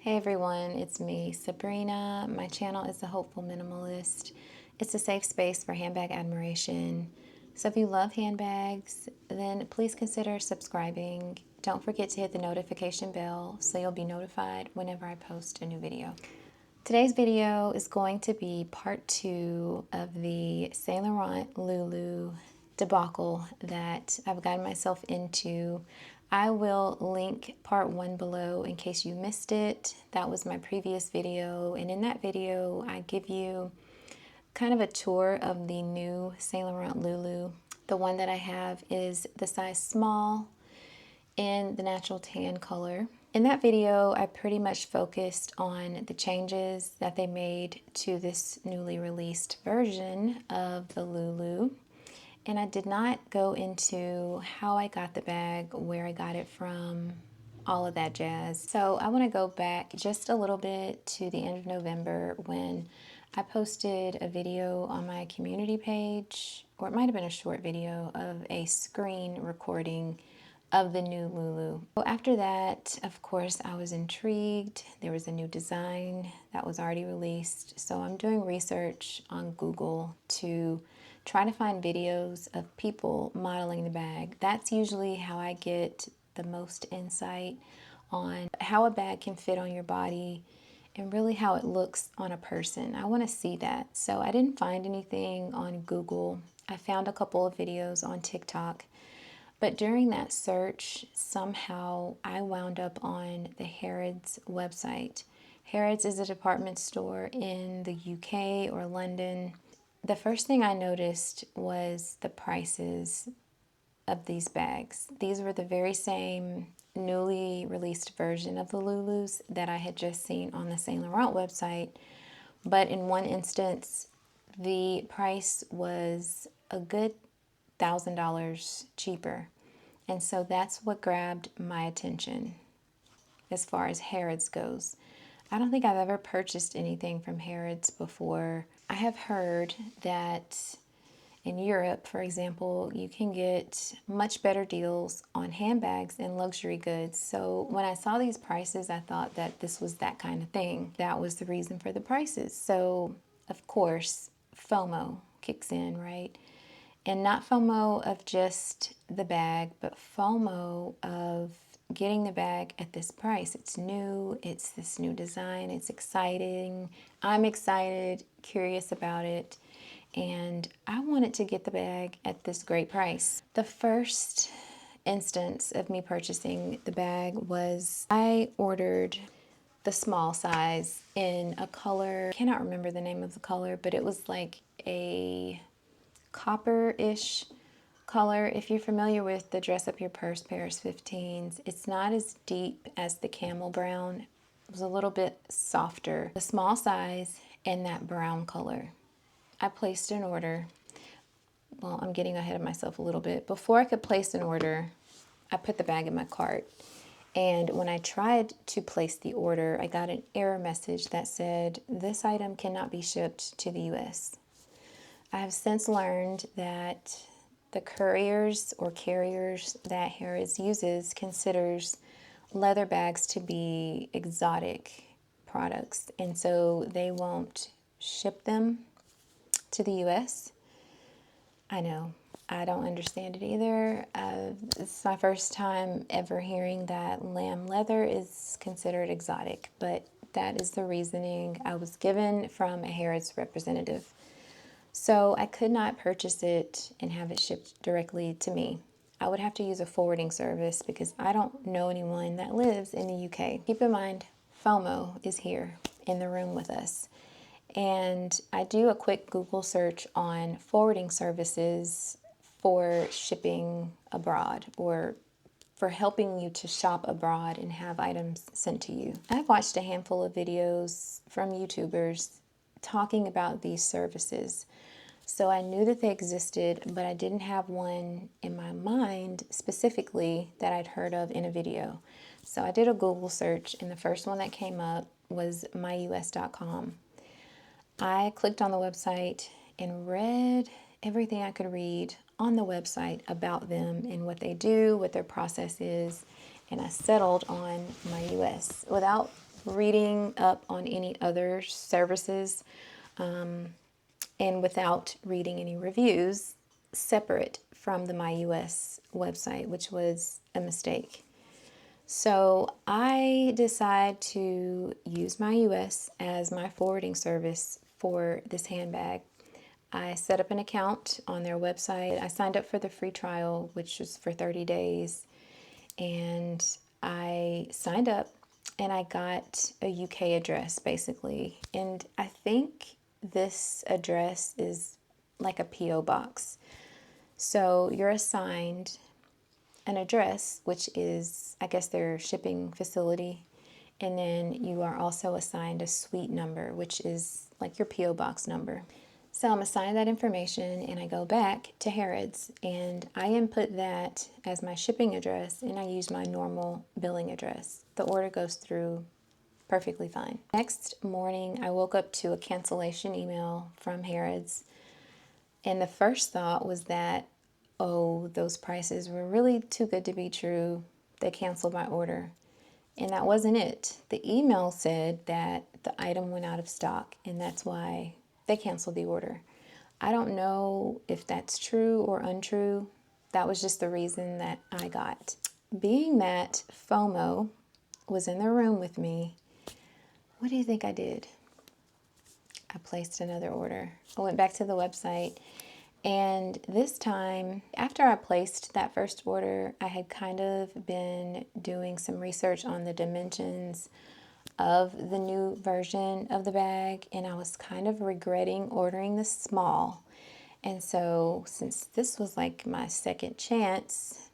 Hey everyone, it's me, Sabrina. My channel is The Hopeful Minimalist. It's a safe space for handbag admiration. So if you love handbags, then please consider subscribing. Don't forget to hit the notification bell so you'll be notified whenever I post a new video. Today's video is going to be part 2 of the Saint Laurent Loulou debacle that I've gotten myself into. I will link part 1 below in case you missed it. That was my previous video, and in that video I give you kind of a tour of the new Saint Laurent Loulou. The one that I have is the size small in the natural tan color. In that video, I pretty much focused on the changes that they made to this newly released version of the Loulou. And I did not go into how I got the bag, where I got it from, all of that jazz. So I want to go back just a little bit to the end of November when I posted a video on my community page, or it might have been a short video of a screen recording of the new Loulou. So after that, of course, I was intrigued. There was a new design that was already released. So I'm doing research on Google to try to find videos of people modeling the bag. That's usually how I get the most insight on how a bag can fit on your body and really how it looks on a person. I want to see that. So I didn't find anything on Google. I found a couple of videos on TikTok. But during that search, somehow I wound up on the Harrods website. Harrods is a department store in the UK or London. The first thing I noticed was the prices of these bags. These were the very same newly released version of the Loulous that I had just seen on the Saint Laurent website. But in one instance, the price was a good $1,000 cheaper. And so that's what grabbed my attention as far as Harrods goes. I don't think I've ever purchased anything from Harrods before. I have heard that in Europe, for example, you can get much better deals on handbags and luxury goods. So when I saw these prices, I thought that this was that kind of thing. That was the reason for the prices. So, of course, FOMO kicks in, right? And not FOMO of just the bag, but FOMO of getting the bag at this price. It's new, it's this new design, it's exciting. I'm excited, curious about it, and I wanted to get the bag at this great price. The first instance of me purchasing the bag was I ordered the small size in a color, I cannot remember the name of the color, but it was like a copper-ish color. If you're familiar with the Dress Up Your Purse Paris 15s, it's not as deep as the camel brown. It was a little bit softer. The small size and that brown color. I placed an order. Well, I'm getting ahead of myself a little bit. Before I could place an order, I put the bag in my cart. And when I tried to place the order, I got an error message that said, "This item cannot be shipped to the US." I have since learned that the couriers or carriers that Harrods uses considers leather bags to be exotic products, and so they won't ship them to the US. I know, I don't understand it either. It's my first time ever hearing that lamb leather is considered exotic, but that is the reasoning I was given from a Harrods representative. So I could not purchase it and have it shipped directly to me. I would have to use a forwarding service because I don't know anyone that lives in the UK. Keep in mind, FOMO is here in the room with us. And I do a quick Google search on forwarding services for shipping abroad or for helping you to shop abroad and have items sent to you. I've watched a handful of videos from YouTubers talking about these services. So I knew that they existed, but I didn't have one in my mind specifically that I'd heard of in a video. So I did a Google search, and the first one that came up was myus.com. I clicked on the website and read everything I could read on the website about them and what they do, what their process is, and I settled on MyUS. Without reading up on any other services and without reading any reviews separate from the MyUS website, which was a mistake. So I decided to use MyUS as my forwarding service for this handbag. I set up an account on their website. I signed up for the free trial, which was for 30 days. And I signed up and I got a UK address basically. And I think this address is like a P.O. box. So you're assigned an address, which is, I guess, their shipping facility. And then you are also assigned a suite number, which is like your P.O. box number. So I'm assigned that information and I go back to Harrods and I input that as my shipping address and I use my normal billing address. The order goes through perfectly fine. Next morning, I woke up to a cancellation email from Harrods. And the first thought was that, oh, those prices were really too good to be true. They canceled my order. And that wasn't it. The email said that the item went out of stock and that's why they canceled the order. I don't know if that's true or untrue. That was just the reason that I got. Being that FOMO was in the room with me, what do you think I did? I placed another order. I went back to the website, and this time, after I placed that first order, I had kind of been doing some research on the dimensions of the new version of the bag, and I was kind of regretting ordering the small. And so since this was like my second chance,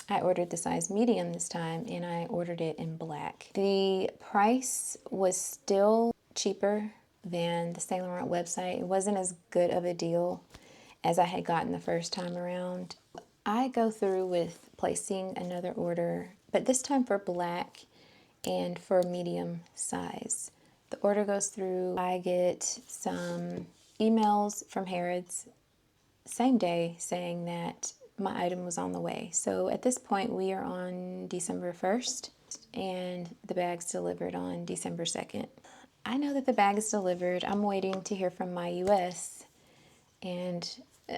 I ordered the size medium this time and I ordered it in black. The price was still cheaper than the Saint Laurent website. It wasn't as good of a deal as I had gotten the first time around. I go through with placing another order, but this time for black and for medium size. The order goes through. I get some emails from Harrods same day saying that my item was on the way. So at this point we are on December 1st and the bag's delivered on December 2nd. I know that the bag is delivered. I'm waiting to hear from MyUS and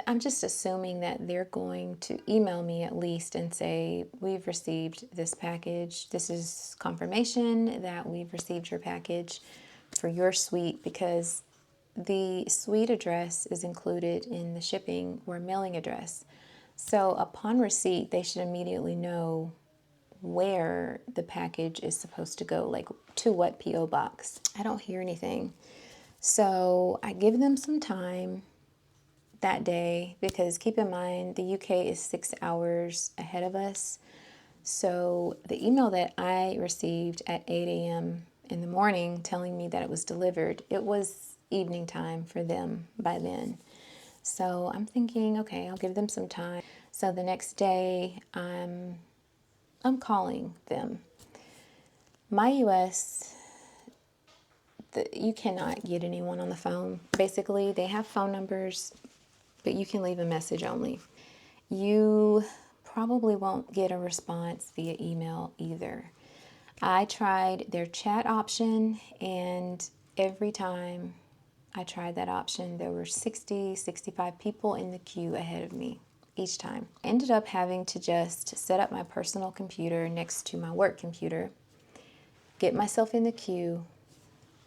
I'm just assuming that they're going to email me at least and say, we've received this package. This is confirmation that we've received your package for your suite, because the suite address is included in the shipping or mailing address. So upon receipt, they should immediately know where the package is supposed to go, like to what P.O. box. I don't hear anything. So I give them some time that day, because keep in mind the UK is 6 hours ahead of us. So the email that I received at 8 a.m. in the morning telling me that it was delivered, it was evening time for them by then. So I'm thinking, okay, I'll give them some time. So the next day I'm calling them. MyUS, you cannot get anyone on the phone. Basically, they have phone numbers, but you can leave a message only. You probably won't get a response via email either. I tried their chat option, and every time I tried that option, there were 60, 65 people in the queue ahead of me each time. I ended up having to just set up my personal computer next to my work computer, get myself in the queue,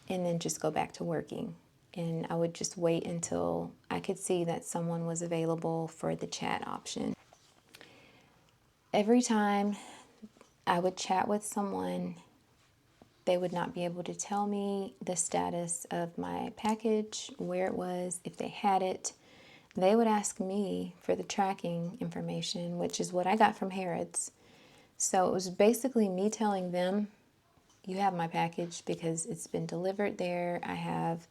and then just go back to working. And I would just wait until I could see that someone was available for the chat option. Every time I would chat with someone, they would not be able to tell me the status of my package, where it was, if they had it. They would ask me for the tracking information, which is what I got from Harrods. So it was basically me telling them, you have my package because it's been delivered there. I have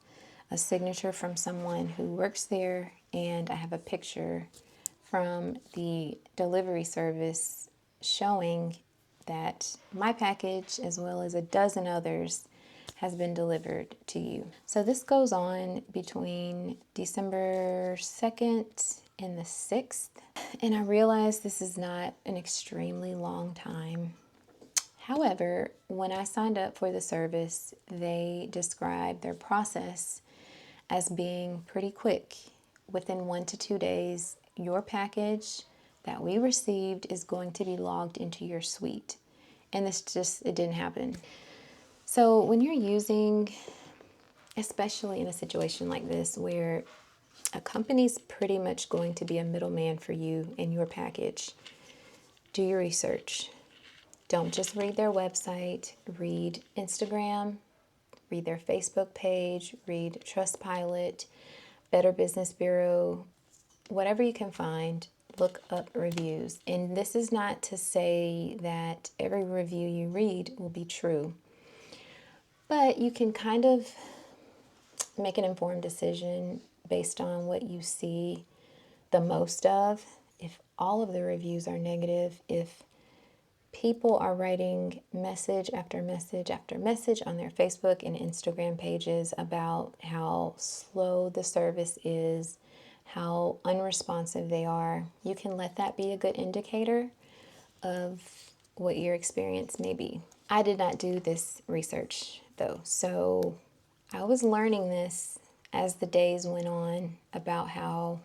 a signature from someone who works there, and I have a picture from the delivery service showing that my package, as well as a dozen others, has been delivered to you. So this goes on between December 2nd and the 6th, and I realize this is not an extremely long time. However, when I signed up for the service, they described their process as being pretty quick. Within 1 to 2 days, your package that we received is going to be logged into your suite. And it didn't happen. So when you're using, especially in a situation like this where a company's pretty much going to be a middleman for you and your package, do your research. Don't just read their website, read Instagram, read their Facebook page, read Trustpilot, Better Business Bureau, whatever you can find, look up reviews. And this is not to say that every review you read will be true, but you can kind of make an informed decision based on what you see the most of. If all of the reviews are negative, if people are writing message after message after message on their Facebook and Instagram pages about how slow the service is, how unresponsive they are, you can let that be a good indicator of what your experience may be. I did not do this research though, so I was learning this as the days went on about how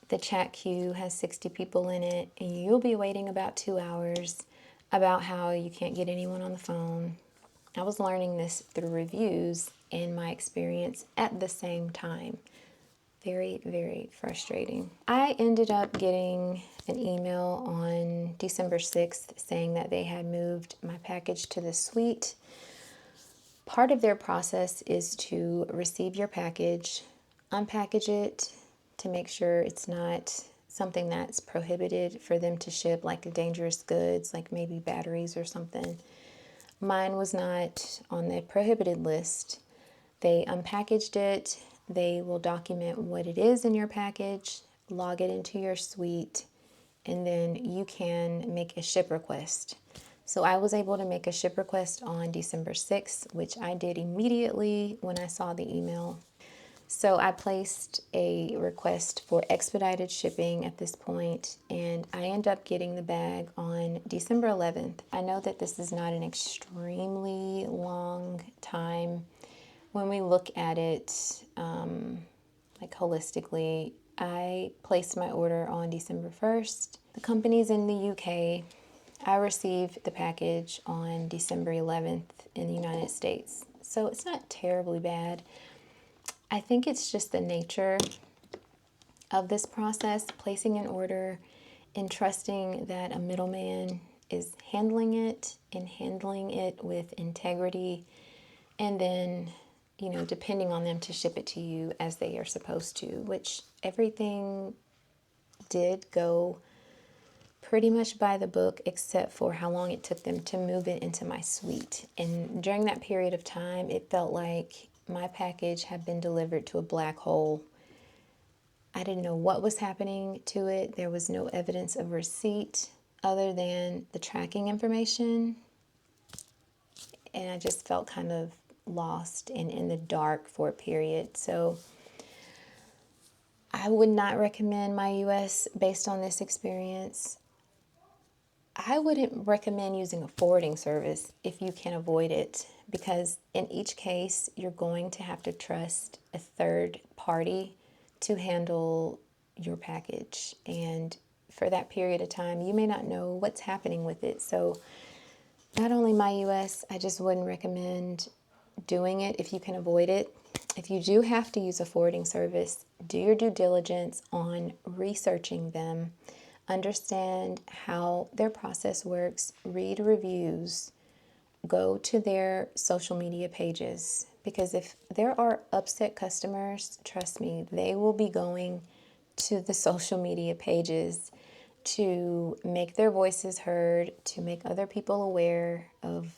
the chat queue has 60 people in it and you'll be waiting about 2 hours, about how you can't get anyone on the phone. I was learning this through reviews and my experience at the same time. Very, very frustrating. I ended up getting an email on December 6th saying that they had moved my package to the suite. Part of their process is to receive your package, unpackage it to make sure it's not something that's prohibited for them to ship, like dangerous goods, like maybe batteries or something. Mine was not on the prohibited list. They unpackaged it. They will document what it is in your package, log it into your suite, and then you can make a ship request. So I was able to make a ship request on December 6th, which I did immediately when I saw the email. So I placed a request for expedited shipping at this point, and I end up getting the bag on December 11th. I know that this is not an extremely long time when we look at it like holistically. I placed my order on December 1st. The company's in the UK. I received the package on December 11th in the United States. So it's not terribly bad. I think it's just the nature of this process, placing an order and trusting that a middleman is handling it and handling it with integrity, and then, depending on them to ship it to you as they are supposed to, which everything did go pretty much by the book except for how long it took them to move it into my suite. And during that period of time, it felt like my package had been delivered to a black hole. I didn't know what was happening to it. There was no evidence of receipt other than the tracking information. And I just felt kind of lost and in the dark for a period. So I would not recommend my US based on this experience. I wouldn't recommend using a forwarding service if you can avoid it, because in each case, you're going to have to trust a third party to handle your package. And for that period of time, you may not know what's happening with it. So not only my US, I just wouldn't recommend doing it if you can avoid it. If you do have to use a forwarding service, do your due diligence on researching them. Understand how their process works, read reviews, go to their social media pages. Because if there are upset customers, trust me, they will be going to the social media pages to make their voices heard, to make other people aware of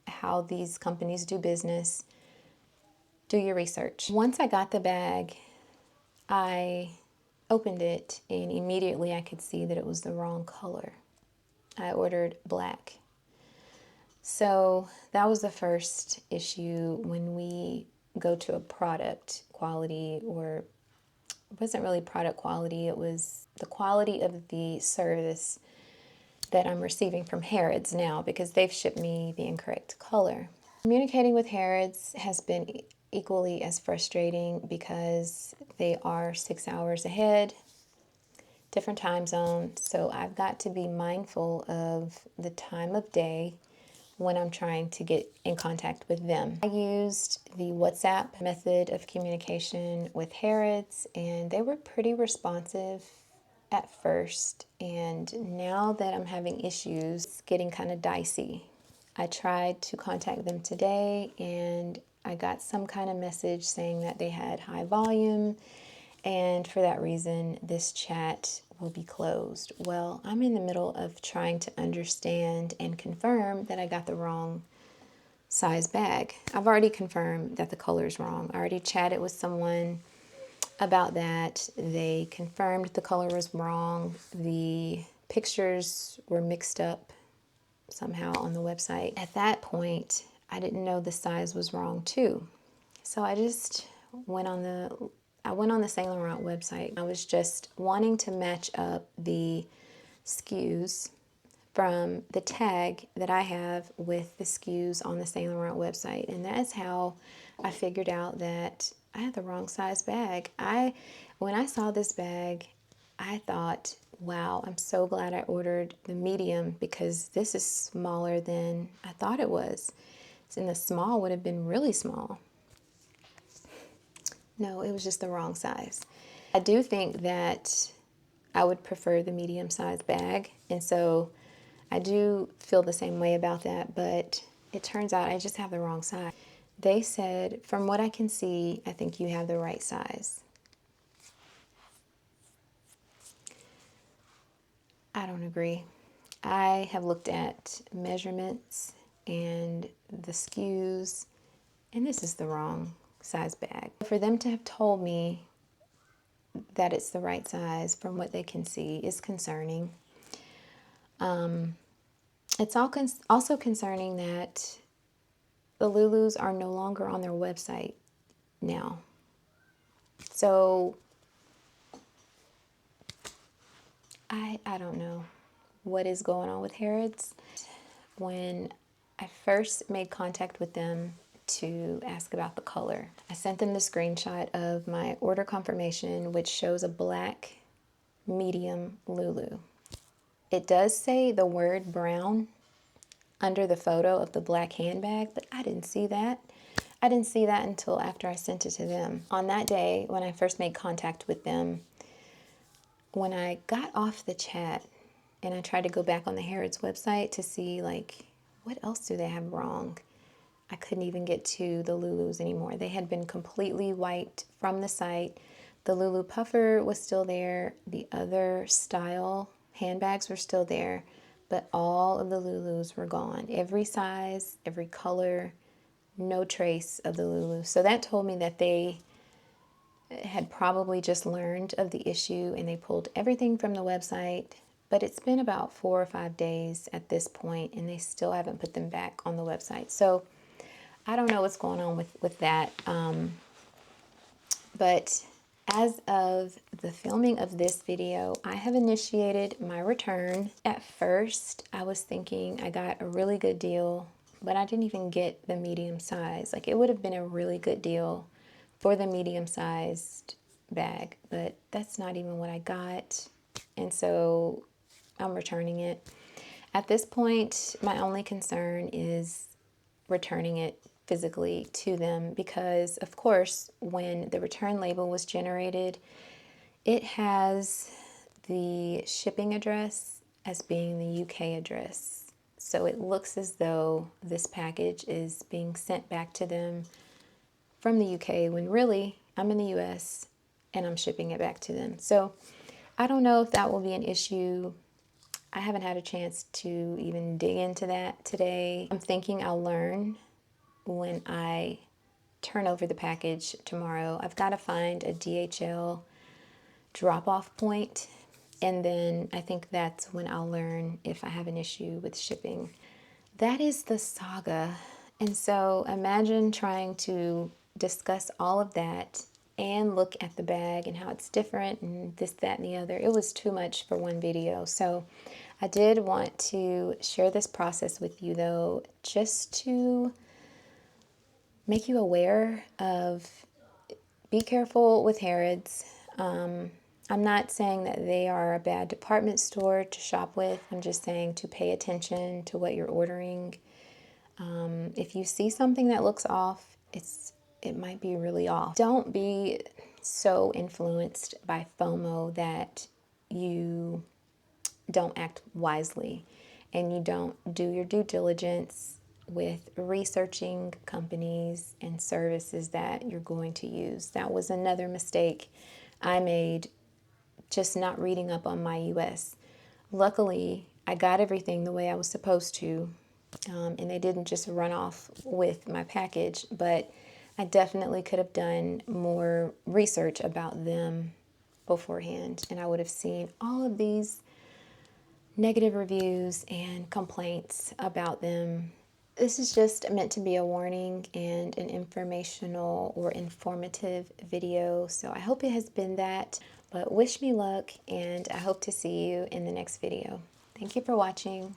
how these companies do business. Do your research. Once I got the bag, I opened it and immediately I could see that it was the wrong color. I ordered black. So that was the first issue when we go to a product quality, or it wasn't really product quality, it was the quality of the service that I'm receiving from Harrods now because they've shipped me the incorrect color. Communicating with Harrods has been equally as frustrating because they are 6 hours ahead, different time zone, so I've got to be mindful of the time of day when I'm trying to get in contact with them. I used the WhatsApp method of communication with Harrods, and they were pretty responsive at first, and now that I'm having issues, it's getting kind of dicey. I tried to contact them today, and I got some kind of message saying that they had high volume, and for that reason, this chat will be closed. Well, I'm in the middle of trying to understand and confirm that I got the wrong size bag. I've already confirmed that the color is wrong. I already chatted with someone about that. They confirmed the color was wrong. The pictures were mixed up somehow on the website. At that point, I didn't know the size was wrong too. So I just went on the Saint Laurent website. I was just wanting to match up the SKUs from the tag that I have with the SKUs on the Saint Laurent website. And that's how I figured out that I had the wrong size bag. When I saw this bag, I thought, wow, I'm so glad I ordered the medium because this is smaller than I thought it was. And the small would have been really small. No, it was just the wrong size. I do think that I would prefer the medium size bag, and so I do feel the same way about that, but it turns out I just have the wrong size. They said, from what I can see, I think you have the right size. I don't agree. I have looked at measurements and the SKUs, and this is the wrong size bag. For them to have told me that it's the right size from what they can see is concerning. It's also concerning that the Loulous are no longer on their website now. So I don't know what is going on with Harrods. When I first made contact with them to ask about the color, I sent them the screenshot of my order confirmation, which shows a black medium Loulou. It does say the word brown under the photo of the black handbag, but I didn't see that. I didn't see that until after I sent it to them. On that day, when I first made contact with them, when I got off the chat and I tried to go back on the Harrods website to see, like, what else do they have wrong? I couldn't even get to the Loulous anymore. They had been completely wiped from the site. The Loulou puffer was still there. The other style handbags were still there, but all of the Loulous were gone. Every size, every color, no trace of the Loulou. So that told me that they had probably just learned of the issue and they pulled everything from the website. But it's been about 4 or 5 days at this point and they still haven't put them back on the website. So I don't know what's going on with that. But as of the filming of this video, I have initiated my return. At first, I was thinking I got a really good deal, but I didn't even get the medium size. Like, it would have been a really good deal for the medium-sized bag, but that's not even what I got. And so I'm returning it. At this point, my only concern is returning it physically to them because, of course, when the return label was generated, it has the shipping address as being the UK address. So it looks as though this package is being sent back to them from the UK when really I'm in the US and I'm shipping it back to them. So I don't know if that will be an issue. I haven't had a chance to even dig into that today. I'm thinking I'll learn when I turn over the package tomorrow. I've got to find a DHL drop-off point, and then I think that's when I'll learn if I have an issue with shipping. That is the saga. And so imagine trying to discuss all of that and look at the bag and how it's different and this, that, and the other. It was too much for one video. So I did want to share this process with you though, just to make you aware of, be careful with Harrods. I'm not saying that they are a bad department store to shop with. I'm just saying to pay attention to what you're ordering. If you see something that looks off, it might be really off. Don't be so influenced by FOMO that you don't act wisely and you don't do your due diligence with researching companies and services that you're going to use. That was another mistake I made, just not reading up on my US. Luckily, I got everything the way I was supposed to, and they didn't just run off with my package, but I definitely could have done more research about them beforehand, and I would have seen all of these negative reviews and complaints about them. This is just meant to be a warning and an informational or informative video, so I hope it has been that. But wish me luck, and I hope to see you in the next video. Thank you for watching.